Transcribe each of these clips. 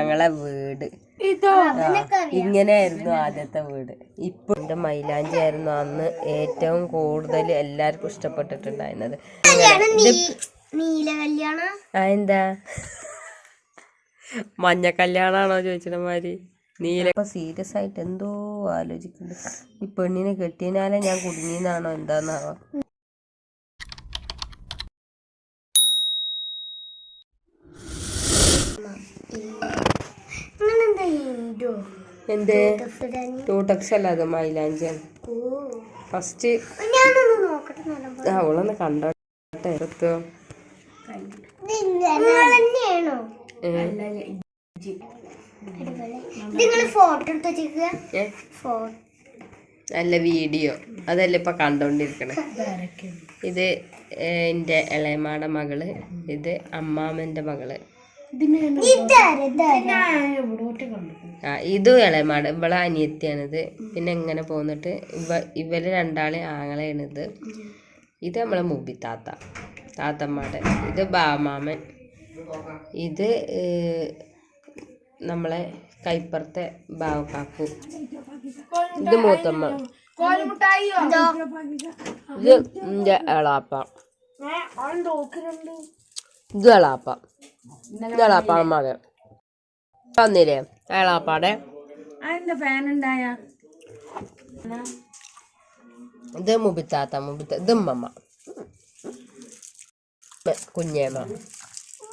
ഞങ്ങളെ വീട്. ഇങ്ങനെയായിരുന്നു ആദ്യത്തെ വീട്. ഇപ്പൊ എന്റെ മൈലാഞ്ചി ആയിരുന്നു അന്ന് ഏറ്റവും കൂടുതൽ എല്ലാവർക്കും ഇഷ്ടപ്പെട്ടിട്ടുണ്ടായിരുന്നത്. എന്താ മഞ്ഞ കല്യാണാണോ ചോദിച്ചിടമാതിരി നീല. ഇപ്പൊ സീരിയസ് ആയിട്ട് എന്തോ ആലോചിക്കുന്നുണ്ട്. ഈ പെണ്ണിനെ കെട്ടിയനാലേ ഞാൻ കുടുങ്ങിന്നാണോ എന്താന്നാവോ. എന്തേ ടൂട്ടക്സ് അല്ല അത് മൈലാഞ്ചിയാണ്. ഫസ്റ്റ് അവളൊന്ന് കണ്ടോട്ടെ. അല്ല വീഡിയോ അതല്ല ഇപ്പൊ കണ്ടോണ്ടിരിക്കണേ. ഇത് എന്റെ ഇളയമാടെ മകള്, ഇത് അമ്മാമ്മന്റെ മകള്. ഇത് ഇളയമാട് ഇവളെ അനിയത്തിയാണിത്. പിന്നെ എങ്ങനെ പോന്നിട്ട് ഇവര് രണ്ടാളെ ആങ്ങളെയാണിത്. ഇത് നമ്മളെ മുബി താത്തമ്മയുടെ. ഇത് ബാമാമൻ. ഇത് നമ്മളെ കൈപ്പുറത്തെ ബാവക്കാക്കു. ഇത് മൂത്തമ്മ. ഇത് എന്റെ എളാപ്പ. ഇത് എളാപ്പ. ഇത് എളാപ്പാടെ മകൻ വന്നില്ലേ എളാപ്പാടെ. ഇത് മുബിത്താത്ത. ഇത് ഉമ്മമ്മ. കുഞ്ഞേമ്മ.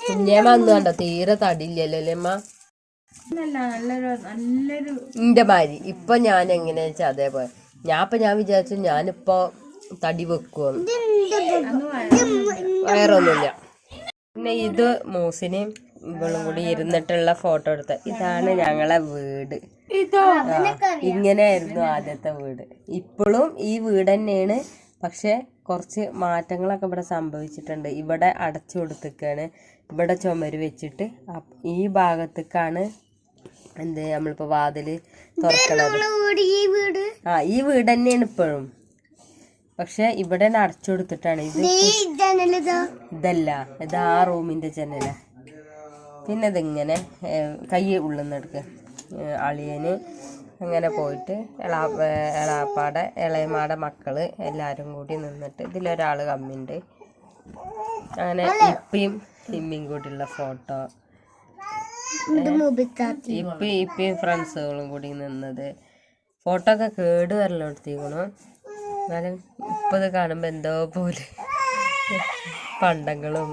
കുഞ്ഞേമ്മ അന്ന് കണ്ടോ തീരെ തടിയില്ലല്ലോ അല്ലേ അമ്മ? ഇന്റെ മാതിരി. ഇപ്പൊ ഞാൻ എങ്ങനെയാ വെച്ചാ അതേപോലെ. ഞാൻ വിചാരിച്ചു ഞാനിപ്പോ തടി വെക്കുവോന്ന്. വേറൊന്നുമില്ല. പിന്നെ ഇത് മൂസിനെയും ഇവളും കൂടി ഇരുന്നിട്ടുള്ള ഫോട്ടോ എടുത്ത. ഇതാണ് ഞങ്ങളെ വീട്. ഇങ്ങനെയായിരുന്നു ആദ്യത്തെ വീട്. ഇപ്പോഴും ഈ വീട് തന്നെയാണ്. പക്ഷെ കുറച്ച് മാറ്റങ്ങളൊക്കെ ഇവിടെ സംഭവിച്ചിട്ടുണ്ട്. ഇവിടെ അടച്ചു കൊടുത്തേക്കാണ്. ഇവിടെ ചുമര് വെച്ചിട്ട് ഈ ഭാഗത്തേക്കാണ് നമ്മളിപ്പോ വാതില് തുറക്കണത്. ഈ വീട് തന്നെയാണ് ഇപ്പോഴും. പക്ഷെ ഇവിടെ അടച്ചു കൊടുത്തിട്ടാണ്. ഇതല്ല, ഇത് ആ റൂമിന്റെ ജനല. പിന്നെ ഇതിങ്ങനെ കൈ ഉള്ളുന്നെടുക്ക. അളിയന് അങ്ങനെ പോയിട്ട് എളാപ്പാടെ ഇളയമാടെ മക്കള് എല്ലാരും കൂടി നിന്നിട്ട് ഇതിലൊരാള് കമ്മിണ്ട്. അങ്ങനെ ഇപ്പയും ഇമ്മയും കൂടിയുള്ള ഫോട്ടോ. ഇപ്പയും ഫ്രണ്ട്സുകളും കൂടി നിന്നത്. ഫോട്ടോ ഒക്കെ കേട് വരലെടുത്തിക്കണു. എന്നാലും ഇപ്പൊ ഇത് കാണുമ്പോ എന്തോ പോലെ പണ്ടങ്ങളും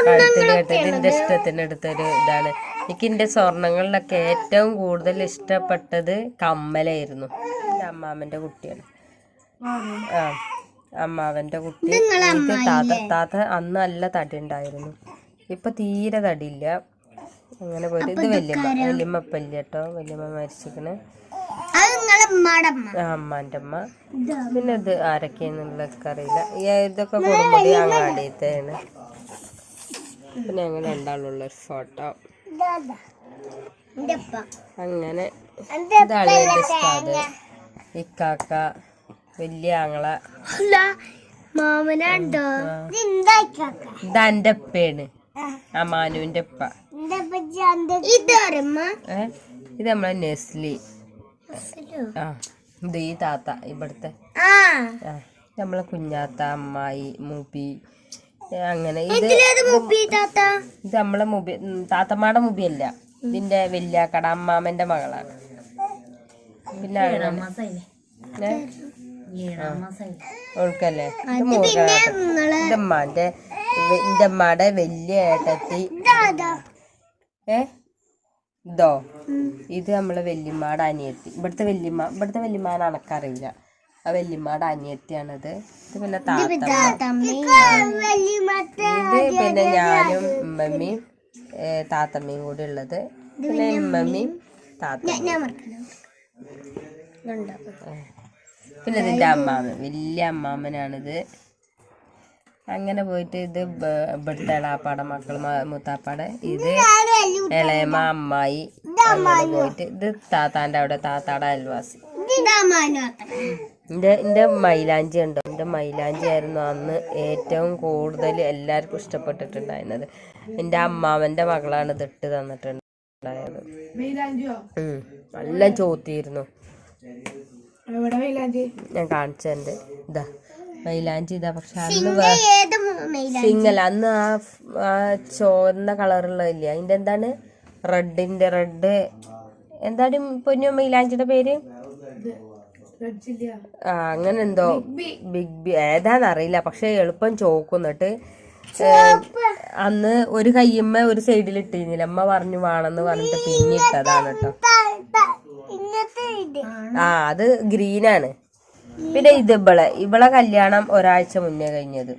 കഴുത്തിൽ കെട്ടതിന്റെ ഇഷ്ടത്തിനെടുത്തൊരു ഇതാണ്. എനിക്ക് എന്റെ സ്വർണങ്ങളിലൊക്കെ ഏറ്റവും കൂടുതൽ ഇഷ്ടപ്പെട്ടത് കമ്മലായിരുന്നു. എന്റെ അമ്മാവന്റെ കുട്ടിയാണ്. അമ്മാവന്റെ കുട്ടി. താത്ത അന്ന് നല്ല തടി ഉണ്ടായിരുന്നു. ഇപ്പൊ തീരെ തടിയില്ല. അങ്ങനെ പോയിട്ട് ഇത് വല്യമ്മ ഇപ്പൊ ഇല്ല കേട്ടോ. വല്യമ്മ മരിച്ചിരിക്കണ്. അമ്മാന്റെ അമ്മ. പിന്നെ ഇത് ആരൊക്കെയാന്നുള്ളതൊക്കെ അറിയില്ല. ഇതൊക്കെ കുടുംബടി അങ്ങാടിയത്തെയാണ്. പിന്നെ ഞങ്ങൾ രണ്ടാളുള്ളൊരു ഫോട്ടോ. അങ്ങനെ ഇതാളിയുടെ ഉസ്താദ്, ഇക്കാക്ക, വലിയ ആങ്ങള. ഇതെന്റെ ഉപ്പയാണ്, അമാനുവിന്റെ ഉപ്പ. ഇത് നമ്മളെ നെസ്ലി. ഇത് ഈ താത്ത ഇവിടുത്തെ. നമ്മളെ കുഞ്ഞാത്ത, അമ്മായി, മുബി. അങ്ങനെ ഇത് നമ്മളെ മുബി താത്തമ്മയുടെ മുബിയല്ല. ഇതിന്റെ വല്യാക്കട അമ്മാമന്റെ മകളാണ്. പിന്നെ ഓൾക്കല്ലേ ഇതമ്മാന്റെ എന്റെ അമ്മയുടെ വലിയ ഏട്ടത്തി. ഇതോ ഇത് നമ്മളെ വല്യമ്മയുടെ അനിയത്തി. ഇവിടുത്തെ വല്യമ്മാനെ അനക്കറിയില്ല. ആ വല്യമ്മയുടെ അനിയത്തിയാണിത്. ഇത് പിന്നെ താത്തമ്മ. ഇത് പിന്നെ ഞാനും ഉമ്മമ്മയും താത്തമ്മയും കൂടി ഉള്ളത്. പിന്നെ ഉമ്മമ്മയും താത്തമ്മയും. പിന്നെ ഇതിന്റെ അമ്മാമൻ, വലിയ അമ്മാമനാണിത്. അങ്ങനെ പോയിട്ട് ഇത് ഇവിടുത്തെ എളാപ്പാടെ മക്കൾ മുത്താപ്പാടെ. ഇത് ഇളയമ്മ, അമ്മായി. അങ്ങനെ പോയിട്ട് ഇത് താത്താന്റെ അവിടെ താത്താടെ അയൽവാസി. എൻ്റെ മൈലാഞ്ചി ഉണ്ടോ, എൻ്റെ മൈലാഞ്ചി ആയിരുന്നു അന്ന് ഏറ്റവും കൂടുതൽ എല്ലാവർക്കും ഇഷ്ടപ്പെട്ടിട്ടുണ്ടായിരുന്നത്. എൻ്റെ അമ്മാവൻ്റെ മകളാണ് ഇതിട്ട് തന്നിട്ടുണ്ടായത്. നല്ല ചോത്തിയിരുന്നു. ഞാൻ കാണിച്ചെൻ്റെ ഇതാ മൈലാഞ്ചി ഇതാ. പക്ഷെ അന്ന് സിംഗൽ അന്ന് ആ ചുവന്ന കളറുള്ളതില്ല, അതിൻ്റെ എന്താണ് റെഡ് എന്താണ് പൊന്നു മൈലാഞ്ചിയുടെ പേര്? അങ്ങനെ എന്തോ ബിഗ് ഏതാന്നറിയില്ല. പക്ഷെ എളുപ്പം ചോക്കുന്നിട്ട് അന്ന് ഒരു കയ്യമ്മ ഒരു സൈഡിൽ ഇട്ടിരുന്നില്ല. അമ്മ പറഞ്ഞു വേണമെന്ന് പറഞ്ഞിട്ട് പിന്നെ ഇട്ടതാണ് കേട്ടോ. അത് ഗ്രീനാണ്. പിന്നെ ഇത് ഇവളെ കല്യാണം ഒരാഴ്ച മുന്നേ കഴിഞ്ഞത്.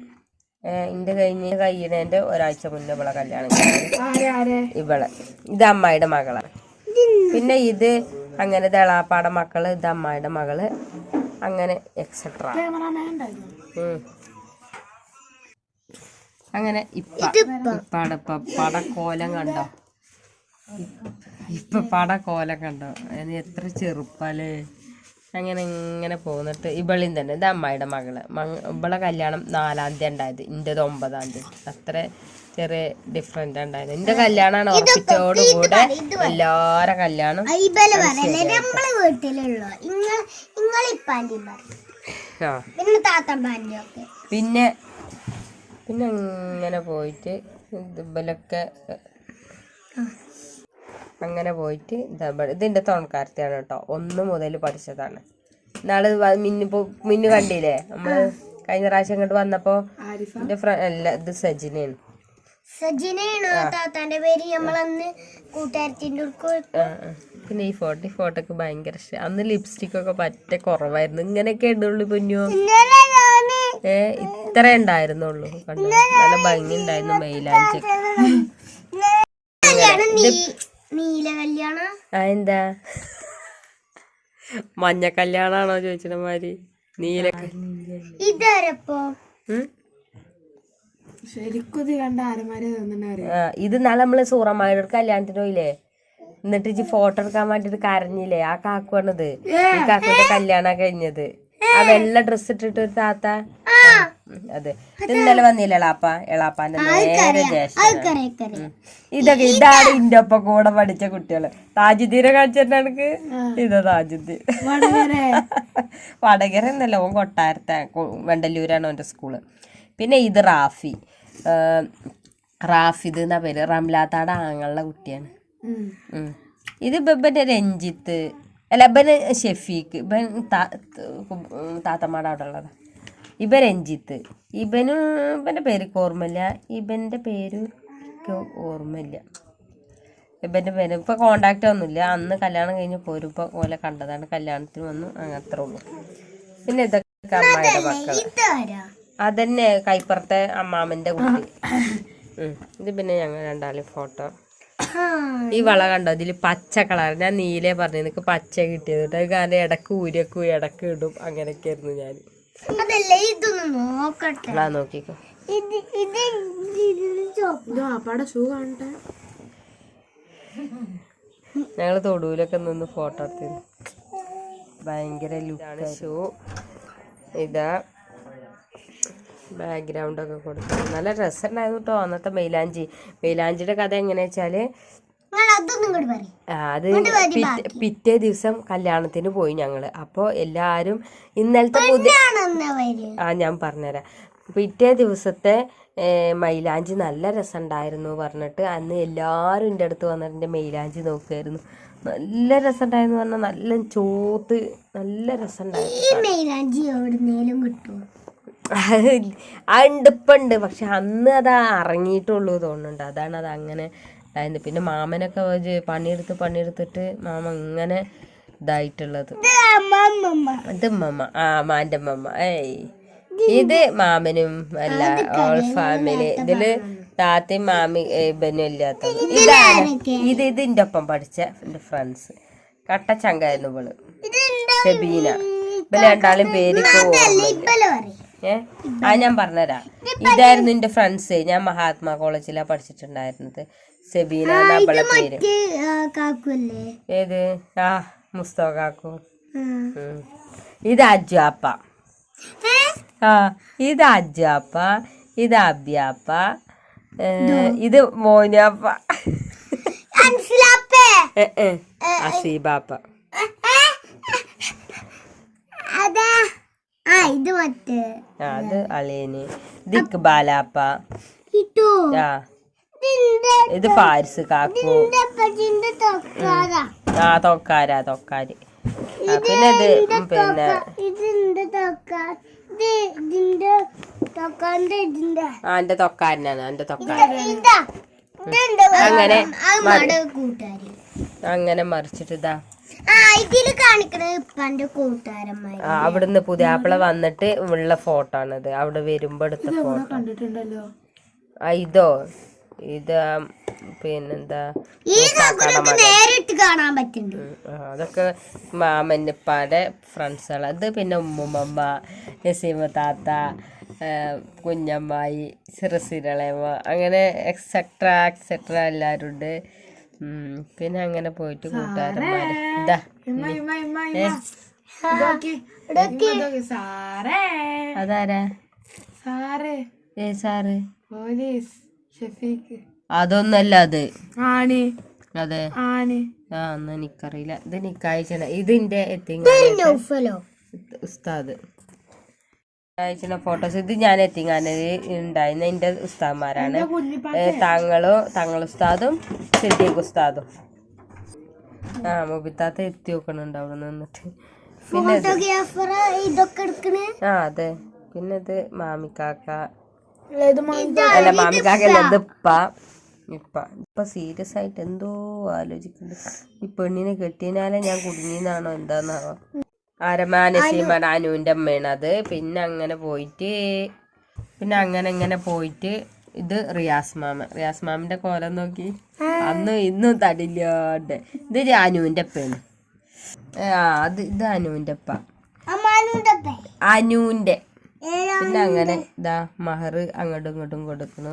എന്റെ കഴിയണേന്റെ ഒരാഴ്ച മുന്നേ ഇവളെ കല്യാണം കഴിഞ്ഞത്. ഇത് അമ്മായിയുടെ മകളാണ്. പിന്നെ ഇത് അങ്ങനെ ദളാപ്പാടെ മക്കള്, ഇത് അമ്മായിയുടെ മകള്, അങ്ങനെ എക്സെട്ര. അങ്ങനെ പടക്കോലം കണ്ടോ? പടക്കോലം കണ്ടോ? എത്ര ചെറുപ്പല്ലേ. അങ്ങനെ ഇങ്ങനെ പോന്നിട്ട് ഇവളിൽ തന്നെ ഇത് അമ്മായിയുടെ മകള്. ഇവളെ കല്യാണം 4-ാം തീയതി ഉണ്ടായത്, ഇന്റേത് 9-ാം തീയതി. അത്ര ചെറിയ ഡിഫറൻറ്റ് ഉണ്ടായത്. എന്റെ കല്യാണമാണ് ഉറപ്പിച്ചോടുകൂടെ എല്ലാരെ കല്യാണം. പിന്നെ ഇങ്ങനെ പോയിട്ട് ഇതുബലൊക്കെ അങ്ങനെ പോയിട്ട് ഇതിന്റെ തുണക്കാരത്തിയാണ് കേട്ടോ. 1 മുതൽ പഠിച്ചതാണ്. നാളെ മിന്നു കണ്ടില്ലേ നമ്മള് കഴിഞ്ഞ പ്രാവശ്യം ഇങ്ങോട്ട് വന്നപ്പോ? എന്റെ അല്ല, ഇത് സജിനയാണ്. പിന്നെ ഈ ഫോട്ടോക്ക് ഭയങ്കര ഇഷ്ടം. അന്ന് ലിപ്സ്റ്റിക് ഒക്കെ പറ്റ കുറവായിരുന്നു. ഇങ്ങനെയൊക്കെ ഇടുള്ളൂ പൊന്നു. ഇത്ര ഉണ്ടായിരുന്നുള്ളൂ. കണ്ടോ, നല്ല ഭംഗി ഉണ്ടായിരുന്നു മൈലാഞ്ചി. എന്താ മഞ്ഞ കല്യാണാണോ ചോദിച്ചിട്ട് മാതിരി? നീല ഇത് നാളെ നമ്മള് സൂറമാരുടെ കല്യാണത്തിന് പോയില്ലേ, എന്നിട്ട് ഫോട്ടോ എടുക്കാൻ വേണ്ടിട്ട് കരഞ്ഞില്ലേ? ആ കാക്കുവാണിത്. ഈ കാക്കുവിന്റെ കല്യാണം കഴിഞ്ഞത്. ആ വെള്ള ഡ്രസ് ഇട്ടിട്ട് ഒരു താത്ത. അതെ, ഇന്നലെ വന്നില്ല എളാപ്പാന്റെ നേരെ ജ്യേഷ്ഠൻ. ഇതാണ് ഇന്റെ ഒപ്പം കൂടെ പഠിച്ച കുട്ടികള്. താജുദ്ദീനെ കാണിച്ചിട്ട് ഇതാ താജുദ്ദീൻ. വടകര എന്നല്ല, ഓൻ കൊട്ടാരത്തെ വെണ്ടല്ലൂരാണ് ഓന്റെ സ്കൂള്. പിന്നെ ഇത് റാഫിദ് എന്നാ പേര്, റംലാത്താടെ ആങ്ങളുടെ കുട്ടിയാണ്. ഇത് ഇബന്റെ രഞ്ജിത്ത്, അല്ല ഇബന് ഷെഫീഖ്, ഇബൻ താത്തമാടെ അവിടെ ഉള്ളതാ. ഇവൻ രഞ്ജിത്ത്. ഇവന്റെ പേര് ഓർമ്മയില്ല. ഇവന്റെ പേര് ഓർമ്മയില്ല. ഇവന്റെ പേര് ഇപ്പൊ കോണ്ടാക്ട് ഒന്നുമില്ല. അന്ന് കല്യാണം കഴിഞ്ഞ് പോരുമ്പോ ഓലെ കണ്ടതാണ്, കല്യാണത്തിന് വന്നു, അങ്ങനത്രേ ഉള്ളൂ. പിന്നെ ഇതൊക്കെ അമ്മായിയുടെ മക്കള്. അതന്നെ കൈപ്പുറത്തെ അമ്മാമന്റെ കുട്ടി. ഇത് പിന്നെ ഞങ്ങൾ രണ്ടാളും ഫോട്ടോ. ഈ വള കണ്ടോ, ഇതില് പച്ച കളർ. ഞാൻ നീലേ പറഞ്ഞു, എനിക്ക് പച്ച കിട്ടിയത് കേട്ടോ. അത് കാരണം ഇടക്ക് ഊരക്കും ഇടക്ക് ഇടും, അങ്ങനെയൊക്കെ ആയിരുന്നു ഞാൻ. നോക്കിക്കോ, ഞങ്ങള് തൊടുവിലൊക്കെ നിന്ന് ഫോട്ടോ എടുത്തിരുന്നു. ഭയങ്കര ലുക്കാണ് ഷൂ. ഇതാ ബാക്ക്ഗ്രൗണ്ട് ഒക്കെ കൊടുത്തു. നല്ല രസമുണ്ടായിരുന്നു കേട്ടോ അന്നത്തെ മൈലാഞ്ചിയുടെ കഥ എങ്ങനെയാ വെച്ചാല്, അത് പിറ്റേ ദിവസം കല്യാണത്തിന് പോയി ഞങ്ങള്. അപ്പോൾ എല്ലാരും ഇന്നലത്തെ ഞാൻ പറഞ്ഞുതരാം. പിറ്റേ ദിവസത്തെ മൈലാഞ്ചി നല്ല രസമുണ്ടായിരുന്നു പറഞ്ഞിട്ട് അന്ന് എല്ലാരും എൻ്റെ അടുത്ത് വന്നിട്ട് എൻ്റെ മൈലാഞ്ചി നോക്കുമായിരുന്നു. നല്ല രസമുണ്ടായിരുന്നു പറഞ്ഞാൽ നല്ല ചോത്ത്, നല്ല രസമുണ്ടായിരുന്നു. ഉണ്ട്, ഇപ്പുണ്ട്. പക്ഷെ അന്ന് അത് ഇറങ്ങിയിട്ടുള്ളൂ തോന്നുന്നുണ്ട്, അതാണ് അത് അങ്ങനെ ഉണ്ടായിരുന്നു. പിന്നെ മാമനൊക്കെ പണിയെടുത്തിട്ട് മാമ ഇങ്ങനെ ഇതായിട്ടുള്ളത്. ഇത് മാന്റെ അമ്മ. ഇത് മാമനും അല്ല, ഓൾ ഫാമിലി. ഇതില് താത്തയും മാമി ഇബനും ഇല്ലാത്തത്. ഇതിന്റെ ഒപ്പം പഠിച്ച എന്റെ ഫ്രണ്ട്സ്. കട്ടച്ചങ്കായിരുന്നു ഇവള്, സെബീന. ഇവള് രണ്ടാളും പേരിക്ക് ഓർമ്മയില്ല. ഞാൻ പറഞ്ഞുതരാം. ഇതായിരുന്നു എന്റെ ഫ്രണ്ട്സ്. ഞാൻ മഹാത്മാ കോളേജിലാണ് പഠിച്ചിട്ടുണ്ടായിരുന്നത്. സെബീന നമ്മളെ പേര്. ഏത്? മുസ്തഫ കാക്കു. ഇത് അജാപ്പ, ആ ഇത് അജാപ്പ, ഇത് അബ്യാപ്പ, ഇത് മോനാപ്പ, അസീബാപ്പ. അത് അളിയന്. ഇത് ഇക്ബാലാപ്പ, ഇത് ഫാരിസ് കാക്കു, ആ തൊക്കാര്. പിന്നെ ഇത് പിന്നെ എന്റെ തൊക്കാരനാണ്, എന്റെ തൊക്കാരൻ. അങ്ങനെ മറിച്ചിട്ട് ഇതാ അവിടുന്ന് പുതിയാപ്പിള വന്നിട്ട് ഉള്ള ഫോട്ടോ ആണിത്. അവിടെ വരുമ്പോ എടുത്ത ഫോട്ടോ. ഇതോ ഇത് പിന്നെന്താ അതൊക്കെ മാമന്യപ്പാടെ ഫ്രണ്ട്സുകളാ. ഇത് പിന്നെ ഉമ്മുമ്മ, നസീമ താത്ത, കുഞ്ഞമ്മായി, സിറസിരളേമ, അങ്ങനെ എക്സെട്ര എല്ലാവരും ഉണ്ട്. പിന്നെ അങ്ങനെ പോയിട്ട് കൂട്ടുകാരന്മാര് ഇതാ അതാരാ സാറ് അതൊന്നല്ല അത് അതെ ആ എന്നാ എനിക്കറിയില്ല. ഇത് നിക്കാഴ്ച ഇതിന്റെ ഉസ്താദ് അയച്ച ഫോട്ടോസ്. ഇത് ഞാൻ എത്തിങ്ങാനത് ഉണ്ടായിരുന്ന എന്റെ ഉസ്താദ്മാരാണ്. തങ്ങളുസ്താദും സിദ്ദീഖ് ഉസ്താദും. ആ മുബിത്താത്ത എത്തി നോക്കണുണ്ട് അവിടെ നിന്നിട്ട്. പിന്നെ ആ അതെ. പിന്നെ ഇത് മാമിക്കാക്ക, അല്ല മാമിക്കാക്കല്ല, ഇത് ഇപ്പ സീരിയസ് ആയിട്ട് എന്തോ ആലോചിക്കുന്നുണ്ട്. ഈ പെണ്ണിനെ കെട്ടിയനാലെ ഞാൻ കുടുങ്ങിന്നാണോ എന്താന്നാവോ. നസീമയുടെ അനുവിന്റെ അമ്മയാണ് അത്. പിന്നെ അങ്ങനെ പോയിട്ട് ഇത് റിയാസ് മാമിന്റെ കോലം നോക്കി. അന്നും ഇന്നും തടില്ലാണ്ട്. ഇത് അനുവിന്റെ അപ്പയാണ്. ഇത് അനുവിന്റെ അപ്പ, അനുവിന്റെ. പിന്നെ അങ്ങനെ ഇതാ മഹർ അങ്ങോട്ടും ഇങ്ങോട്ടും കൊടുക്കണു.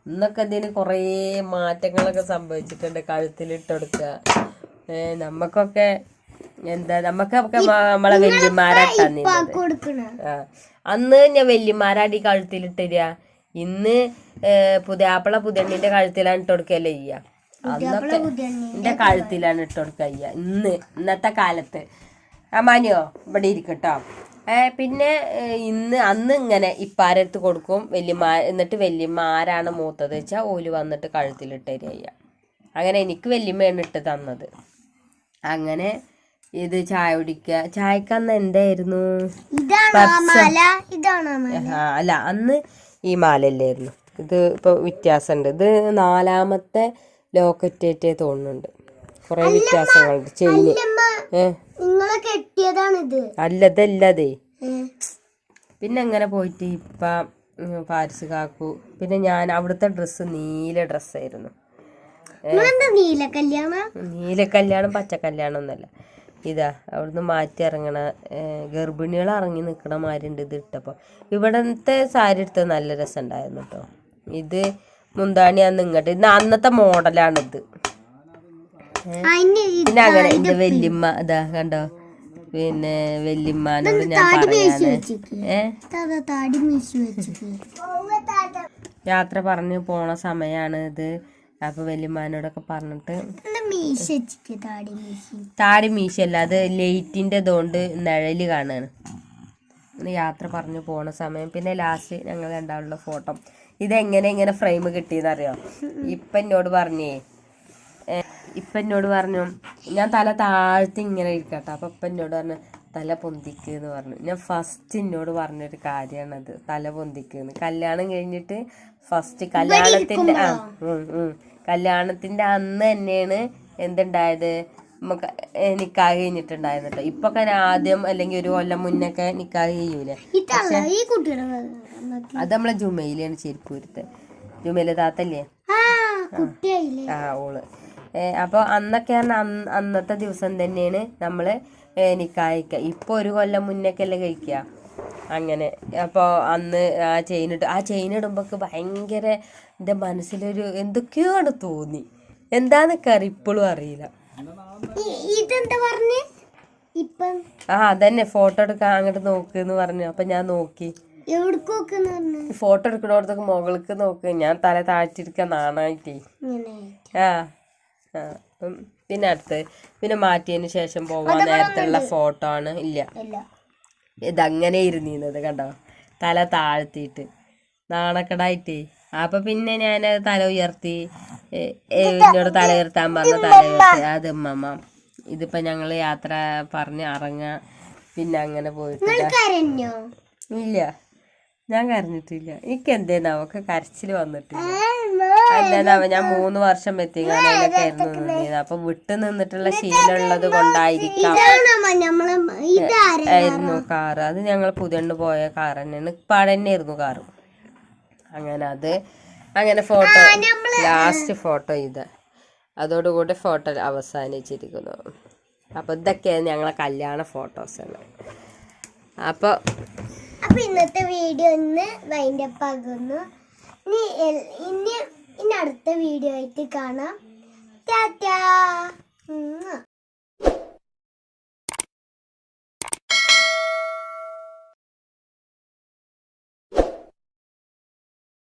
ഇന്നൊക്കെ ഇതിന് കൊറേ മാറ്റങ്ങളൊക്കെ സംഭവിച്ചിട്ടുണ്ട്. കഴുത്തിലിട്ട് കൊടുക്കുക. നമ്മക്കൊക്കെ നമുക്കൊക്കെ നമ്മളെ വല്യമാരാട്ടാ. അന്ന് ഞാൻ വല്യമാരാടി കഴുത്തിലിട്ടരിക. ഇന്ന് പുതിയാപ്പിള പുതിയണ്ണിന്റെ കഴുത്തിലാണ് ഇട്ട് കൊടുക്കല്ലേ ചെയ്യ. അന്നൊക്കെ എന്റെ കഴുത്തിലാണ് ഇട്ട് കൊടുക്കുക ചെയ്യ. ഇന്നത്തെ കാലത്ത് മാനിയോ ഇവിടെ ഇരിക്കട്ടോ. പിന്നെ അന്ന് ഇങ്ങനെ ഇപ്പാരടുത്ത് കൊടുക്കും എന്നിട്ട് വല്യമാരാണ് മൂത്തത് വെച്ചാൽ ഓല് വന്നിട്ട് കഴുത്തിലിട്ട് തരിക ചെയ്യ. അങ്ങനെ എനിക്ക് വല്യമ്മയാണ് ഇട്ട് തന്നത്. അങ്ങനെ ഇത് ചായ കുടിക്കുക. ചായക്കന്ന് എന്തായിരുന്നു? അല്ല അന്ന് ഈ മാലല്ലായിരുന്നു. ഇത് ഇപ്പൊ വ്യത്യാസമുണ്ട്. ഇത് 4ാമത്തെ ലോക്കറ്റേറ്റേ തോന്നുന്നുണ്ട്. കൊറേ വ്യത്യാസങ്ങളുണ്ട്. ചെയിന് അല്ലതേ. പിന്നെ അങ്ങനെ പോയിട്ട് ഇപ്പ ഫാരിസ് കാക്കു. പിന്നെ ഞാൻ അവിടുത്തെ ഡ്രസ്സ് നീല ഡ്രസ്സായിരുന്നു. നീല കല്യാണം പച്ച കല്യാണം ഒന്നല്ല. ഇതാ അവിടുന്ന് മാറ്റി ഇറങ്ങണ ഗർഭിണികൾ ഇറങ്ങി നിക്കണ മാതിരി ഉണ്ട് ഇത് ഇട്ടപ്പോ. ഇവിടത്തെ സാരി എടുത്തത് നല്ല രസം ഉണ്ടായിരുന്നു കേട്ടോ. ഇത് മുന്താണിയാന്ന് ഇങ്ങോട്ട്. ഇത് അന്നത്തെ മോഡലാണിത്. പിന്നെ അങ്ങനെ എന്റെ വല്യമ്മ ഇതാ കണ്ടോ. പിന്നെ വല്യമ്മാനോട് ഞാൻ പറയാണ് യാത്ര പറഞ്ഞു പോണ സമയാണ് ഇത്. അപ്പൊ വല്യമ്മാനോടൊക്കെ പറഞ്ഞിട്ട് താടി മീശല്ല, അത് ലൈറ്റിന്റെ ഇതുകൊണ്ട് നിഴല് കാണാണ്. യാത്ര പറഞ്ഞു പോണ സമയം. പിന്നെ ലാസ്റ്റ് ഞങ്ങൾ രണ്ടാളുള്ള ഫോട്ടോ. ഇതെങ്ങനെ ഫ്രെയിം കിട്ടിയെന്നറിയോ? ഇപ്പൊ എന്നോട് പറഞ്ഞു ഞാൻ തല താഴ്ത്തി ഇങ്ങനെ ഇരിക്കട്ടെ. അപ്പൊ ഇപ്പൊ എന്നോട് പറഞ്ഞു തല പൊന്തിക്കെന്ന് പറഞ്ഞു. ഞാൻ ഫസ്റ്റ് എന്നോട് പറഞ്ഞൊരു കാര്യമാണത്, തല പൊന്തിക്കെന്ന്. കല്യാണം കഴിഞ്ഞിട്ട് ഫസ്റ്റ് കല്യാണത്തിന്റെ അന്ന് തന്നെയാണ് എന്തുണ്ടായത്, നിക്കാഹ് കഴിഞ്ഞിട്ടുണ്ടായിരുന്നു കേട്ടോ. ഇപ്പൊക്കെ ആദ്യം അല്ലെങ്കിൽ ഒരു കൊല്ലം മുന്നൊക്കെ നിക്കാഹ് ചെയ്യൂലേ. അത് നമ്മളെ ജുമയിലാണ് ചെരുപ്പൂരത്തെ ജുമയില താത്തല്ലേ, ഓള്. അപ്പോൾ അന്നൊക്കെ അന്നത്തെ ദിവസം തന്നെയാണ് നമ്മള് നിക്കാഹ് കഴിക്കുക. ഇപ്പൊ ഒരു കൊല്ലം മുന്നൊക്കെ അല്ലേ കഴിക്കുക അങ്ങനെ. അപ്പോൾ അന്ന് ആ ചെയിൻ ഇടുമ്പോഴൊക്കെ ഭയങ്കര എൻ്റെ മനസ്സിലൊരു എന്തൊക്കെയാണ് തോന്നി. എന്താന്നൊക്കെ ഇപ്പോഴും അറിയില്ല. ആ അതന്നെ ഫോട്ടോ എടുക്കാൻ അങ്ങോട്ട് നോക്ക് പറഞ്ഞു. അപ്പൊ ഞാൻ നോക്കി. ഫോട്ടോ എടുക്കണോടത്തൊക്കെ മുകൾക്ക് നോക്ക്. ഞാൻ തല താഴ്ത്തിരിക്കാൻ നാണായിട്ടേ. ആ അപ്പം പിന്നെ അടുത്ത് പിന്നെ മാറ്റിയതിന് ശേഷം പോവാൻ നേരത്തുള്ള ഫോട്ടോ ആണ്. ഇല്ല, ഇതങ്ങനെ ഇരുന്നിരുന്നത് കണ്ടോ, തല താഴ്ത്തിയിട്ട് നാണക്കടായിട്ടേ. അപ്പൊ പിന്നെ ഞാൻ തല ഉയർത്തി. എന്നോട് തല ഉയർത്താൻ പറഞ്ഞ തല ഉയർത്തി. അത് അമ്മമ്മ ഇതിപ്പോ ഞങ്ങള് യാത്ര പറഞ്ഞ് ഇറങ്ങാ. പിന്നെ അങ്ങനെ പോയിട്ട് ഇല്ല, ഞാൻ കരഞ്ഞിട്ടില്ല. എനിക്ക് എന്തേന്നാവൊക്കെ കരച്ചില് വന്നിട്ടില്ല. എന്താന്നാവോ, ഞാൻ 3 വർഷം എത്തിക്കാനൊക്കെ ആയിരുന്നു നിന്നത്. അപ്പൊ വിട്ടു നിന്നിട്ടുള്ള ശീലമുള്ളത് കൊണ്ടായിരിക്കാം ആയിരുന്നു കാറ്. അത് ഞങ്ങൾ പുതിയണ്ട് പോയ കാർ തന്നെയാണ്. പഴന്നെ ആയിരുന്നു കാറ്. അങ്ങനെ ഫോട്ടോ ലാസ്റ്റ് ഫോട്ടോ ഇത്. അതോടുകൂടി ഫോട്ടോ അവസാനിച്ചിരിക്കുന്നു. അപ്പൊ ഇതൊക്കെയാണ് ഞങ്ങളെ കല്യാണ ഫോട്ടോസുകൾ. അപ്പൊ ഇന്നത്തെ വീഡിയോ ഇന്ന് വൈൻഡപ്പ് ആകുന്നു. ഇനി അടുത്ത വീഡിയോ ആയിട്ട് കാണാം. ടാറ്റാ.